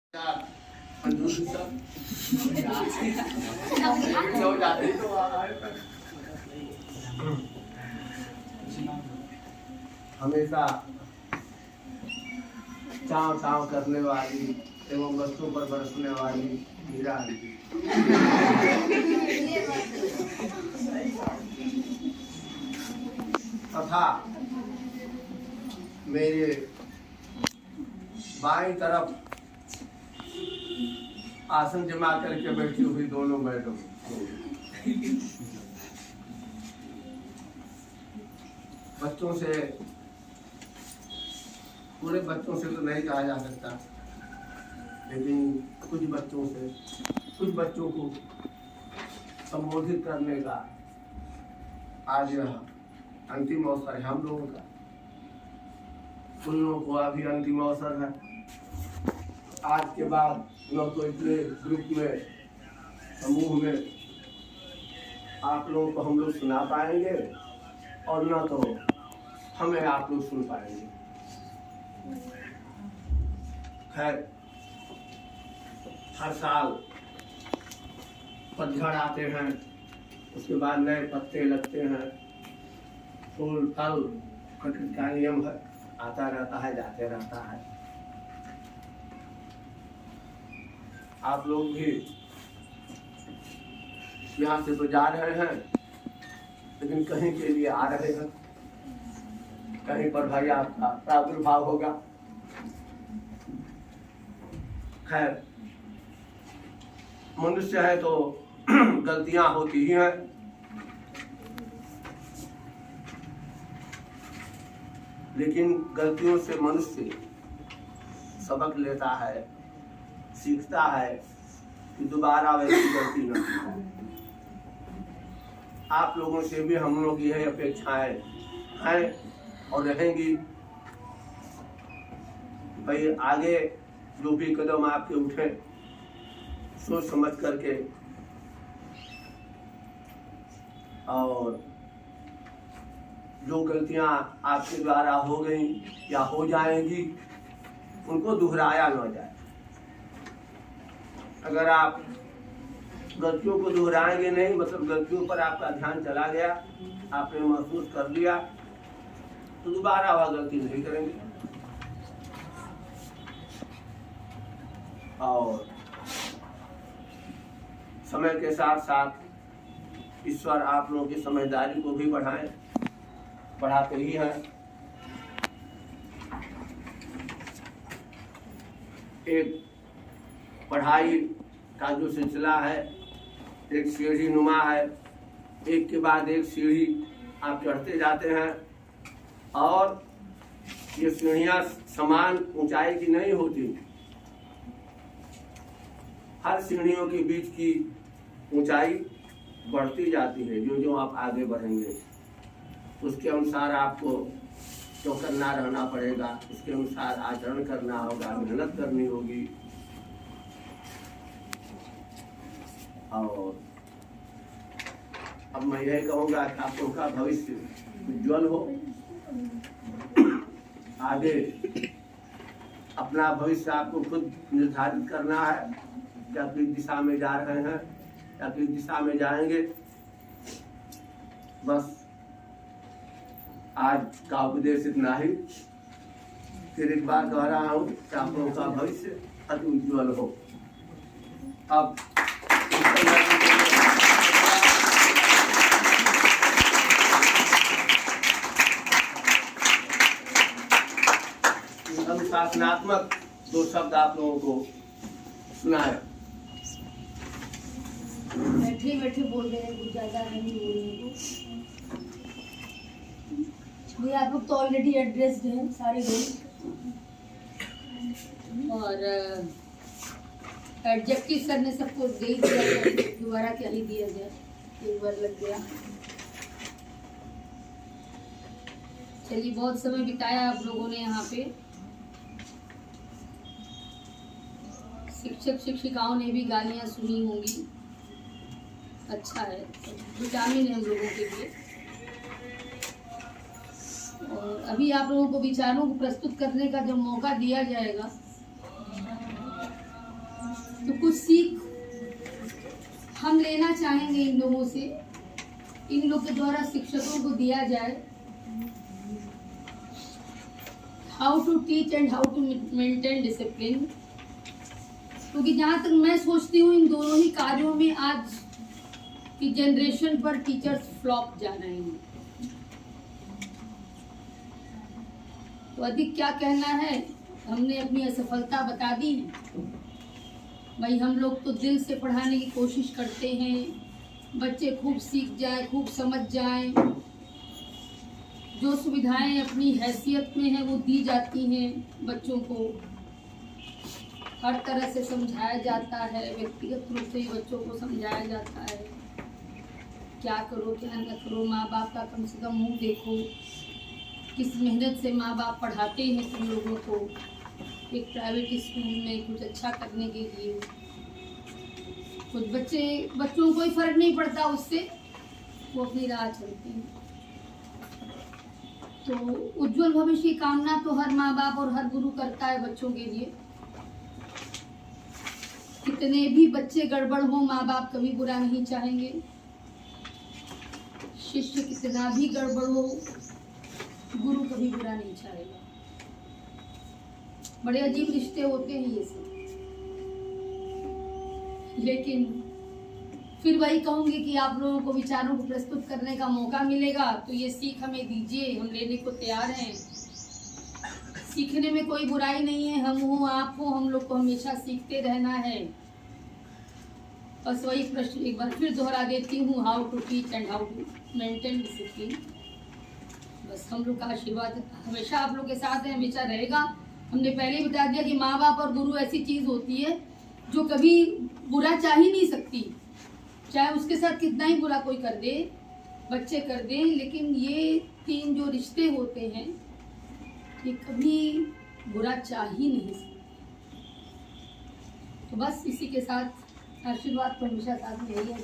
हमेशा चाव चाव करने वाली एवं वस्तुओं पर बरसने वाली मीरा तथा मेरे बाईं तरफ आसन जमा करके बैठी हुई दोनों मैडम बच्चों से, पूरे बच्चों से तो नहीं कहा जा सकता, लेकिन कुछ बच्चों से, कुछ बच्चों को संबोधित करने का आज यह अंतिम अवसर है हम लोगों का। उन लोगों को अभी अंतिम अवसर है। आज के बाद न तो इतने ग्रुप में, समूह में आप लोगों को हम लोग सुना पाएंगे और न तो हमें आप लोग सुन पाएंगे। खैर, हर साल पतझड़ आते हैं, उसके बाद नए पत्ते लगते हैं, फूल फल प्रकृति का नियम है, आता रहता है जाते रहता है। आप लोग भी यहाँ से तो जा रहे हैं, लेकिन कहीं के लिए आ रहे हैं, कहीं पर भाई आपका प्रादुर्भाव होगा। खैर, मनुष्य है तो गलतियां होती ही हैं। लेकिन गलतियों से मनुष्य सबक लेता है, सीखता है कि दोबारा वैसी गलती न हो। आप लोगों से भी हम लोग यह अपेक्षाएं हैं और रहेंगी। भाई आगे जो भी कदम आपके उठे, सोच समझ करके, और जो गलतियां आपके द्वारा हो गई या हो जाएंगी उनको दोहराया न जाए। अगर आप गलतियों को दोहराएंगे नहीं, मतलब गलतियों पर आपका ध्यान चला गया, आपने महसूस कर लिया, तो दोबारा वह गलती नहीं करेंगे। और समय के साथ साथ ईश्वर आप लोगों की समझदारी को भी बढ़ाते ही हैं। एक पढ़ाई का जो सिलसिला है, एक सीढ़ी नुमा है, एक के बाद एक सीढ़ी आप चढ़ते जाते हैं, और ये सीढ़ियाँ समान ऊंचाई की नहीं होती। हर सीढ़ियों के बीच की ऊंचाई बढ़ती जाती है। जो जो आप आगे बढ़ेंगे उसके अनुसार आपको चौकन्ना रहना पड़ेगा, उसके अनुसार आचरण करना होगा, मेहनत करनी होगी। और अब मैं यही कहूँगा कि आप लोगों का भविष्य उज्ज्वल हो। आगे अपना भविष्य आपको खुद निर्धारित करना है, क्या किस दिशा में जा रहे हैं, क्या किस दिशा में जाएंगे। बस आज का उपदेश इतना ही। फिर एक बार कह रहा हूँ कि आप लोगों का भविष्य अति उज्ज्वल हो। अब अनुशासनात्मक दो शब्द आप लोगों को सुनाए। बैठे बैठे बोल रहे हैं, कुछ ज्यादा नहीं बोल रहे हैं। आप लोग तो ऑलरेडी एड्रेस्ड हैं सारे लोग, और एडजेक्टिव सर ने सबको दे ही दिया, दोबारा क्या ही दिया जाए, एक बार लग गया। चलिए, बहुत समय बिताया आप लोगों ने यहाँ पे। शिक्षक शिक्षिकाओं ने भी गालियाँ सुनी होंगी। अच्छा है, विटामिन है हम लोगों के लिए। और अभी आप लोगों को विचारों को प्रस्तुत करने का जो मौका दिया जाएगा, कुछ सीख हम लेना चाहेंगे इन लोगों से, इन लोग के द्वारा शिक्षकों को दिया जाए, how to teach and how to maintain discipline. क्योंकि जहाँ तक मैं सोचती हूँ इन दोनों ही कार्यों में आज की जनरेशन पर टीचर्स फ्लॉप जा रहे हैं। तो अधिक क्या कहना है, हमने अपनी असफलता बता दी है। भाई हम लोग तो दिल से पढ़ाने की कोशिश करते हैं, बच्चे खूब सीख जाएं, खूब समझ जाएं, जो सुविधाएं अपनी हैसियत में है वो दी जाती हैं बच्चों को, हर तरह से समझाया जाता है, व्यक्तिगत रूप से बच्चों को समझाया जाता है, क्या करो क्या न करो, माँ बाप का कम से कम मुंह देखो, किस मेहनत से माँ बाप पढ़ाते हैं तुम लोगों को एक प्राइवेट स्कूल में कुछ अच्छा करने के लिए। कुछ बच्चों को ही फर्क नहीं पड़ता उससे, वो अपनी राह चलते हैं। तो उज्जवल भविष्य की कामना तो हर माँ बाप और हर गुरु करता है बच्चों के लिए। कितने भी बच्चे गड़बड़ हो, माँ बाप कभी बुरा नहीं चाहेंगे। शिष्य कितना भी गड़बड़ हो, गुरु कभी बुरा नहीं चाहेगा। बड़े अजीब रिश्ते होते हैं ये सब। लेकिन फिर वही कहूंगी कि आप लोगों को विचारों को प्रस्तुत करने का मौका मिलेगा तो ये सीख हमें दीजिए, हम लेने को तैयार हैं। सीखने में कोई बुराई नहीं है, हम हो आप हो, हम लोग को हमेशा सीखते रहना है। बस वही प्रश्न एक बार फिर दोहरा देती हूँ, how to teach and how to maintain discipline. बस हम लोग का आशीर्वाद हमेशा आप लोग के साथ है, हमेशा रहेगा। हमने पहले ही बता दिया कि माँ बाप और गुरु ऐसी चीज़ होती है जो कभी बुरा चाह ही नहीं सकती, चाहे उसके साथ कितना ही बुरा कोई कर दे, बच्चे कर दें, लेकिन ये तीन जो रिश्ते होते हैं ये कभी बुरा चाह ही नहीं सकते। तो बस इसी के साथ आशीर्वाद तो हमेशा साथ में यही है।